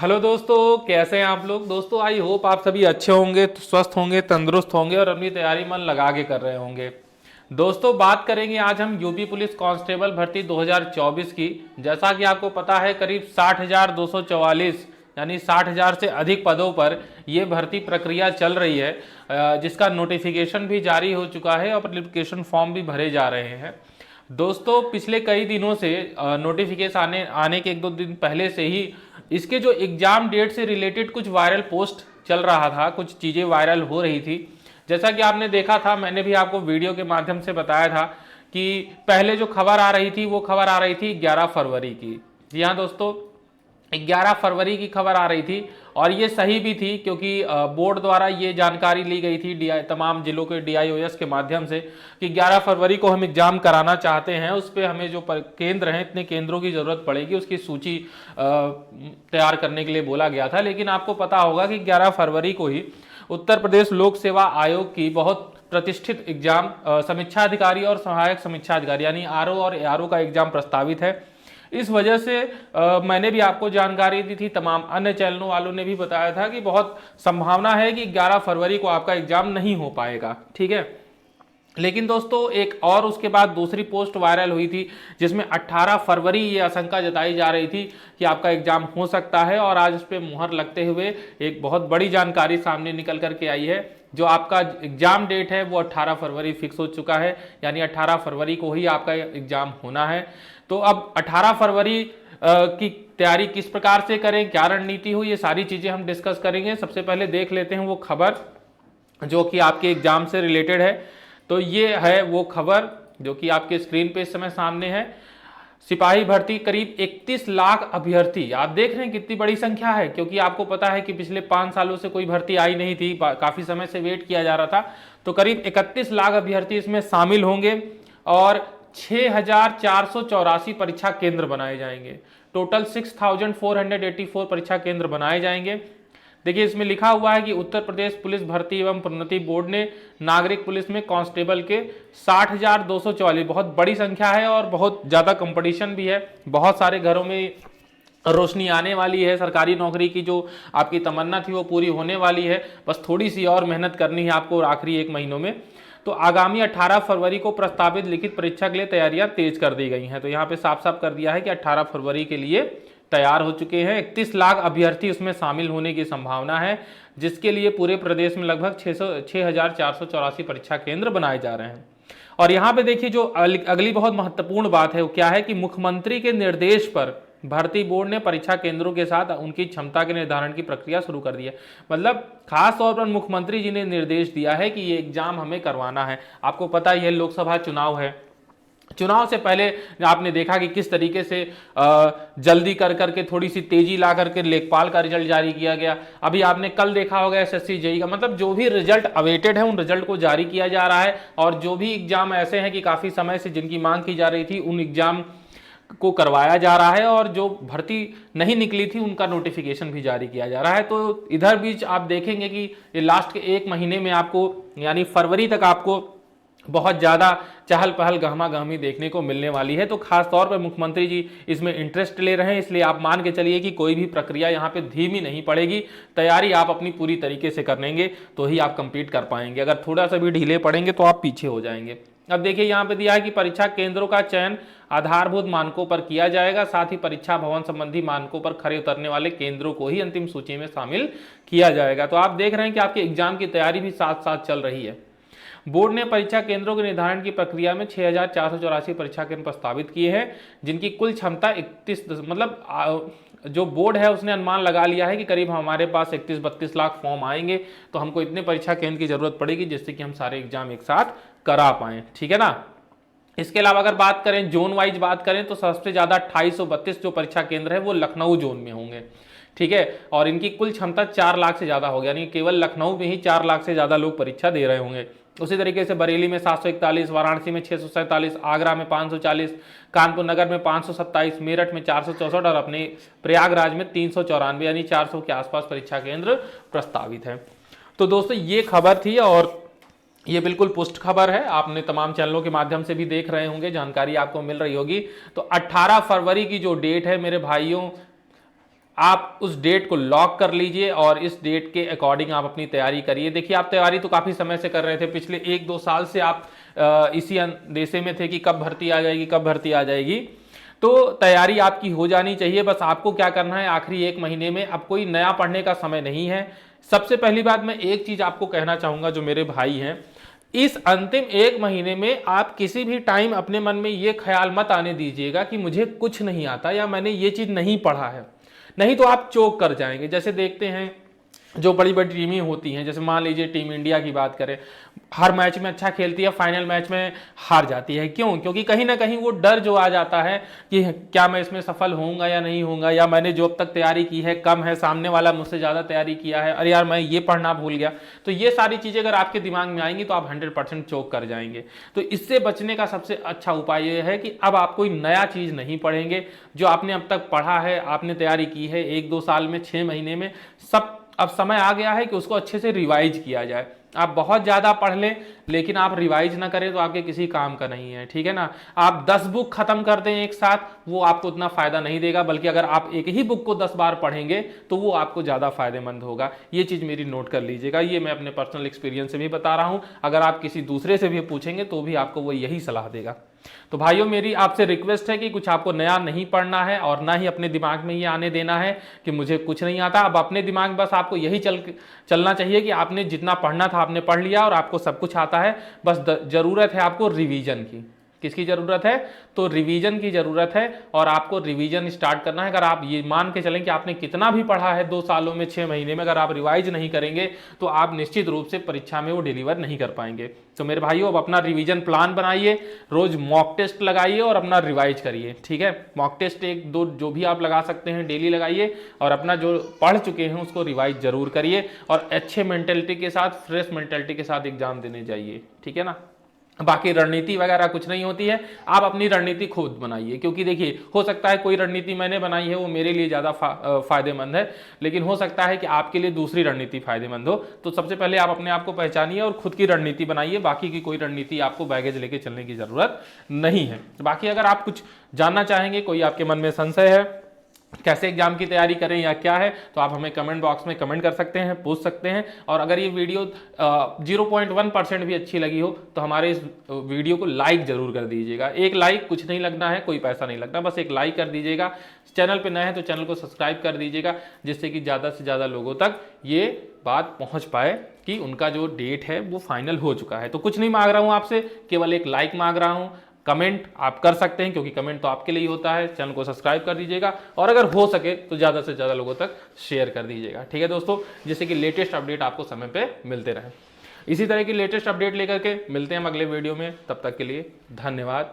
Hello दोस्तों, कैसे हैं आप लोग। दोस्तों आई होप आप सभी अच्छे होंगे, स्वस्थ होंगे, तंदुरुस्त होंगे और अपनी तैयारी मन लगा के कर रहे होंगे। दोस्तों बात करेंगे आज हम यूपी पुलिस कांस्टेबल भर्ती 2024 की। जैसा कि आपको पता है करीब 60,244 यानी 60,000 से अधिक पदों पर यह भर्ती प्रक्रिया चल रही है, जिसका नोटिफिकेशन भी जारी हो चुका है और एप्लीकेशन फॉर्म भी भरे जा रहे हैं। दोस्तों पिछले कई दिनों से नोटिफिकेशन आने के एक दो दिन पहले से ही इसके जो एग्जाम डेट से रिलेटेड कुछ वायरल पोस्ट चल रहा था, कुछ चीज़ें वायरल हो रही थी। जैसा कि आपने देखा था, मैंने भी आपको वीडियो के माध्यम से बताया था कि पहले जो खबर आ रही थी वो खबर आ रही थी 11 फरवरी की। जी हाँ दोस्तों, 11 फरवरी की खबर आ रही थी और ये सही भी थी, क्योंकि बोर्ड द्वारा ये जानकारी ली गई थी तमाम जिलों के DIOS के माध्यम से कि 11 फरवरी को हम एग्जाम कराना चाहते हैं। उस पर हमें जो केंद्र हैं, इतने केंद्रों की जरूरत पड़ेगी, उसकी सूची तैयार करने के लिए बोला गया था। लेकिन आपको पता होगा कि 11 फरवरी को ही उत्तर प्रदेश लोक सेवा आयोग की बहुत प्रतिष्ठित एग्जाम समीक्षा अधिकारी और सहायक समीक्षा अधिकारी यानी RO और ARO का एग्जाम प्रस्तावित है। इस वजह से मैंने भी आपको जानकारी दी थी, तमाम अन्य चैनलों वालों ने भी बताया था कि बहुत संभावना है कि 11 फरवरी को आपका एग्जाम नहीं हो पाएगा। ठीक है, लेकिन दोस्तों एक और उसके बाद दूसरी पोस्ट वायरल हुई थी जिसमें 18 फरवरी ये आशंका जताई जा रही थी कि आपका एग्जाम हो सकता है, और आज उस पर मुहर लगते हुए एक बहुत बड़ी जानकारी सामने निकल करके आई है। जो आपका एग्जाम डेट है वो 18 फरवरी फिक्स हो चुका है, यानी 18 फरवरी को ही आपका एग्जाम होना है। तो अब 18 फरवरी की तैयारी किस प्रकार से करें, क्या रणनीति हो, ये सारी चीजें हम डिस्कस करेंगे। सबसे पहले देख लेते हैं वो खबर जो कि आपके एग्जाम से रिलेटेड है। तो ये है वो खबर जो कि आपके स्क्रीन पे इस समय सामने है। सिपाही भर्ती करीब 31 लाख अभ्यर्थी, आप देख रहे हैं कितनी बड़ी संख्या है, क्योंकि आपको पता है कि पिछले 5 सालों से कोई भर्ती आई नहीं थी, काफी समय से वेट किया जा रहा था। तो करीब 31 लाख अभ्यर्थी इसमें शामिल होंगे और 6,484 परीक्षा केंद्र बनाए जाएंगे। टोटल 6,484 परीक्षा केंद्र बनाए जाएंगे। देखिए इसमें लिखा हुआ है कि उत्तर प्रदेश पुलिस भर्ती एवं प्रोन्नति बोर्ड ने नागरिक पुलिस में कांस्टेबल के 60,244, बहुत बड़ी संख्या है और बहुत ज्यादा कंपटीशन भी है। बहुत सारे घरों में रोशनी आने वाली है, सरकारी नौकरी की जो आपकी तमन्ना थी वो पूरी होने वाली है। बस थोड़ी सी और मेहनत करनी है आपको आखिरी 1 महीनों में। तो आगामी 18 फरवरी को प्रस्तावित लिखित परीक्षा के लिए तैयारियां तेज कर दी गई हैं। तो यहाँ पे साफ साफ कर दिया है कि 18 फरवरी के लिए तैयार हो चुके हैं। 31 लाख अभ्यर्थी उसमें शामिल होने की संभावना है, जिसके लिए पूरे प्रदेश में लगभग 6,484 परीक्षा केंद्र बनाए जा रहे हैं। और यहाँ पे देखिए जो अगली बहुत महत्वपूर्ण बात है वो क्या है कि मुख्यमंत्री के निर्देश पर भर्ती बोर्ड ने परीक्षा केंद्रों के साथ उनकी क्षमता के निर्धारण की प्रक्रिया शुरू कर दी है। मतलब खास तौर पर मुख्यमंत्री जी ने निर्देश दिया है कि ये एग्जाम हमें करवाना है। आपको पता ही है लोकसभा चुनाव है, चुनाव से पहले आपने देखा कि किस तरीके से जल्दी कर करके थोड़ी सी तेजी ला करके लेखपाल का रिजल्ट जारी किया गया। अभी आपने कल देखा होगा SSC JEE का, मतलब जो भी रिजल्ट अवेटेड है उन रिजल्ट को जारी किया जा रहा है। और जो भी एग्जाम ऐसे हैं कि काफी समय से जिनकी मांग की जा रही थी उन एग्जाम को करवाया जा रहा है, और जो भर्ती नहीं निकली थी उनका नोटिफिकेशन भी जारी किया जा रहा है। तो इधर बीच आप देखेंगे कि ये लास्ट के 1 महीने में आपको यानी फरवरी तक आपको बहुत ज़्यादा चहल पहल गहमा गहमी देखने को मिलने वाली है। तो खास तौर पर मुख्यमंत्री जी इसमें इंटरेस्ट ले रहे हैं, इसलिए आप मान के चलिए कि कोई भी प्रक्रिया यहाँ पे धीमी नहीं पड़ेगी। तैयारी आप अपनी पूरी तरीके से कर लेंगे तो ही आप कंप्लीट कर पाएंगे। अगर थोड़ा सा भी ढीले पड़ेंगे तो आप पीछे हो जाएंगे। अब देखिए यहाँ पे दिया है कि परीक्षा केंद्रों का चयन आधारभूत मानकों पर किया जाएगा, साथ ही परीक्षा भवन संबंधी मानकों पर खरे उतरने वाले केंद्रों को ही अंतिम सूची में शामिल किया जाएगा। तो आप देख रहे हैं कि आपके एग्जाम की तैयारी भी साथ साथ चल रही है। बोर्ड ने परीक्षा केंद्रों के निर्धारण की प्रक्रिया में 6,484 परीक्षा केंद्र प्रस्तावित किए हैं, जिनकी कुल क्षमता 31, मतलब जो बोर्ड है उसने अनुमान लगा लिया है कि करीब हमारे पास 31-32 लाख फॉर्म आएंगे, तो हमको इतने परीक्षा केंद्र की जरूरत पड़ेगी जिससे कि हम सारे एग्जाम एक साथ करा पाएं। ठीक है ना। इसके अलावा अगर बात करें जोन वाइज बात करें तो सबसे ज्यादा 2832 जो परीक्षा केंद्र है वो लखनऊ जोन में होंगे। ठीक है, और इनकी कुल क्षमता 4 लाख से ज्यादा होगी, यानी केवल लखनऊ में ही 4 लाख से ज्यादा लोग परीक्षा दे रहे होंगे। उसी तरीके से बरेली में 741, वाराणसी में 647, आगरा में 540, कानपुर नगर में 527, मेरठ में 464 और अपने प्रयागराज में 394 यानी 400 के आसपास परीक्षा केंद्र प्रस्तावित है। तो दोस्तों ये खबर थी और ये बिल्कुल पुष्ट खबर है, आपने तमाम चैनलों के माध्यम से भी देख रहे होंगे, जानकारी आपको मिल रही होगी। तो 18 फरवरी की जो डेट है मेरे भाइयों, आप उस डेट को लॉक कर लीजिए और इस डेट के अकॉर्डिंग आप अपनी तैयारी करिए। देखिए आप तैयारी तो काफ़ी समय से कर रहे थे, पिछले 1-2 साल से आप इसी अंदेशे में थे कि कब भर्ती आ जाएगी, कब भर्ती आ जाएगी। तो तैयारी आपकी हो जानी चाहिए। बस आपको क्या करना है, आखिरी 1 महीने में, अब कोई नया पढ़ने का समय नहीं है। सबसे पहली बात मैं एक चीज आपको कहना चाहूंगा, जो मेरे भाई हैं, इस अंतिम 1 महीने में आप किसी भी टाइम अपने मन में ये ख्याल मत आने दीजिएगा कि मुझे कुछ नहीं आता या मैंने ये चीज नहीं पढ़ा है, नहीं तो आप चोक कर जाएंगे। जैसे देखते हैं जो बड़ी बड़ी टीमें होती हैं, जैसे मान लीजिए टीम इंडिया की बात करें, हर मैच में अच्छा खेलती है, फाइनल मैच में हार जाती है। क्यों? क्योंकि कहीं ना कहीं वो डर जो आ जाता है कि क्या मैं इसमें सफल होऊंगा या नहीं होऊंगा, या मैंने जो अब तक तैयारी की है कम है, सामने वाला मुझसे ज़्यादा तैयारी किया है, अरे यार मैं ये पढ़ना भूल गया। तो ये सारी चीज़ें अगर आपके दिमाग में आएंगी तो आप 100% चोक कर जाएंगे। तो इससे बचने का सबसे अच्छा उपाय ये है कि अब आप कोई नया चीज़ नहीं पढ़ेंगे। जो आपने अब तक पढ़ा है, आपने तैयारी की है 1-2 साल में, 6 महीने में, सब अब समय आ गया है कि उसको अच्छे से रिवाइज किया जाए। आप बहुत ज़्यादा पढ़ लें लेकिन आप रिवाइज ना करें तो आपके किसी काम का नहीं है, ठीक है ना। आप 10 बुक खत्म कर दें एक साथ, वो आपको उतना फायदा नहीं देगा, बल्कि अगर आप एक ही बुक को 10 बार पढ़ेंगे तो वो आपको ज़्यादा फायदेमंद होगा। ये चीज़ मेरी नोट कर लीजिएगा, ये मैं अपने पर्सनल एक्सपीरियंस से भी बता रहा हूँ। अगर आप किसी दूसरे से भी पूछेंगे तो भी आपको वो यही सलाह देगा। तो भाइयों मेरी आपसे रिक्वेस्ट है कि कुछ आपको नया नहीं पढ़ना है और ना ही अपने दिमाग में ये आने देना है कि मुझे कुछ नहीं आता। अब अपने दिमाग में बस आपको यही चलना चाहिए कि आपने जितना पढ़ना था आपने पढ़ लिया और आपको सब कुछ आता है। बस जरूरत है आपको रिवीजन की। किसकी जरूरत है? तो रिवीजन की जरूरत है, और आपको रिवीजन स्टार्ट करना है। अगर आप ये मान के चलें कि आपने कितना भी पढ़ा है 2 सालों में, 6 महीने में, अगर आप रिवाइज नहीं करेंगे तो आप निश्चित रूप से परीक्षा में वो डिलीवर नहीं कर पाएंगे। तो मेरे भाइयों अब अपना रिवीजन प्लान बनाइए, रोज मॉक टेस्ट लगाइए और अपना रिवाइज करिए, ठीक है। मॉक टेस्ट 1-2 जो भी आप लगा सकते हैं डेली लगाइए, और अपना जो पढ़ चुके हैं उसको रिवाइज जरूर करिए, और अच्छे मेंटेलिटी के साथ, फ्रेश मेंटेलिटी के साथ एग्जाम देने जाइए, ठीक है ना। बाकी रणनीति वगैरह कुछ नहीं होती है, आप अपनी रणनीति खुद बनाइए। क्योंकि देखिए हो सकता है कोई रणनीति मैंने बनाई है वो मेरे लिए ज़्यादा फायदेमंद है, लेकिन हो सकता है कि आपके लिए दूसरी रणनीति फायदेमंद हो। तो सबसे पहले आप अपने आप को पहचानिए और खुद की रणनीति बनाइए। बाकी की कोई रणनीति आपको बैगेज लेके चलने की जरूरत नहीं है। बाकी अगर आप कुछ जानना चाहेंगे, कोई आपके मन में संशय है कैसे एग्जाम की तैयारी करें या क्या है, तो आप हमें कमेंट बॉक्स में कमेंट कर सकते हैं, पूछ सकते हैं। और अगर ये वीडियो 0.1% भी अच्छी लगी हो तो हमारे इस वीडियो को लाइक जरूर कर दीजिएगा। एक लाइक, कुछ नहीं लगना है, कोई पैसा नहीं लगना, बस एक लाइक कर दीजिएगा। चैनल पे नए हैं तो चैनल को सब्सक्राइब कर दीजिएगा, जिससे कि ज़्यादा से ज़्यादा लोगों तक ये बात पहुँच पाए कि उनका जो डेट है वो फाइनल हो चुका है। तो कुछ नहीं मांग रहा हूँ आपसे, केवल एक लाइक मांग रहा हूँ। कमेंट आप कर सकते हैं, क्योंकि कमेंट तो आपके लिए ही होता है। चैनल को सब्सक्राइब कर दीजिएगा, और अगर हो सके तो ज़्यादा से ज़्यादा लोगों तक शेयर कर दीजिएगा, ठीक है दोस्तों, जिससे कि लेटेस्ट अपडेट आपको समय पे मिलते रहे। इसी तरह की लेटेस्ट अपडेट लेकर के मिलते हैं हम अगले वीडियो में, तब तक के लिए धन्यवाद।